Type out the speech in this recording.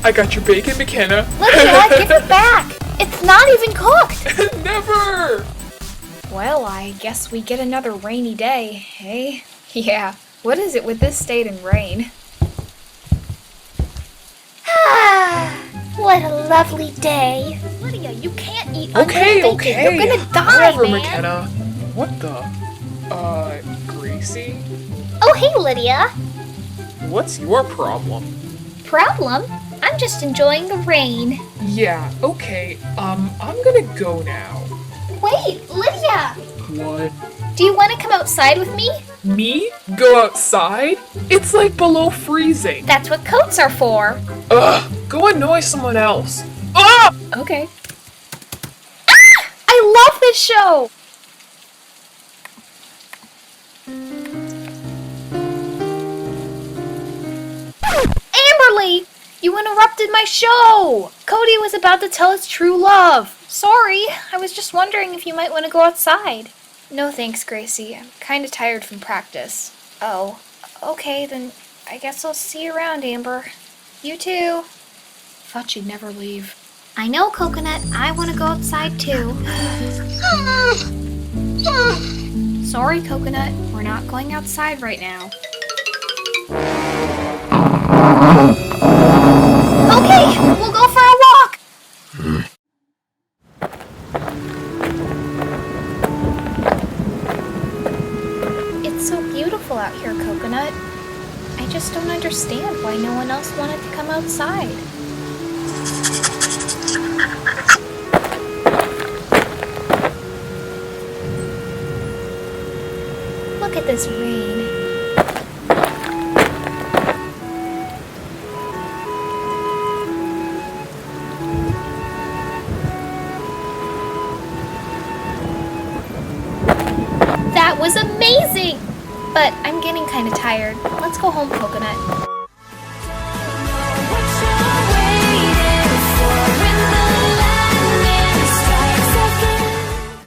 I got your bacon, McKenna. Lydia, give it back! It's not even cooked! Never! Well, I guess we get another rainy day, eh? Yeah, what is it with this state and rain? What a lovely day. Lydia, you can't eat Okay. You're gonna die, Whatever, man. McKenna. What the? Gracie? Oh, hey, Lydia. What's your problem? Problem? I'm just enjoying the rain. Yeah, okay, I'm gonna go now. Wait, Lydia! What? Do you want to come outside with me? Me? Go outside? It's like below freezing. That's what coats are for. Ugh! Go annoy someone else. Ah! Okay. Ah! I love this show! Amberly! You interrupted my show! Cody was about to tell his true love. Sorry, I was just wondering if you might want to go outside. No thanks, Gracie. I'm kind of tired from practice. Oh, okay, then I guess I'll see you around, Amber. You too. Thought she'd never leave. I know, Coconut. I want to go outside too. Sorry, Coconut. We're not going outside right now. Okay, we'll go for a walk. It's so beautiful out here, Coconut. I just don't understand why no one else wanted to come outside. Look at this rain. That was amazing! But I'm getting kind of tired. Let's go home, Coconut.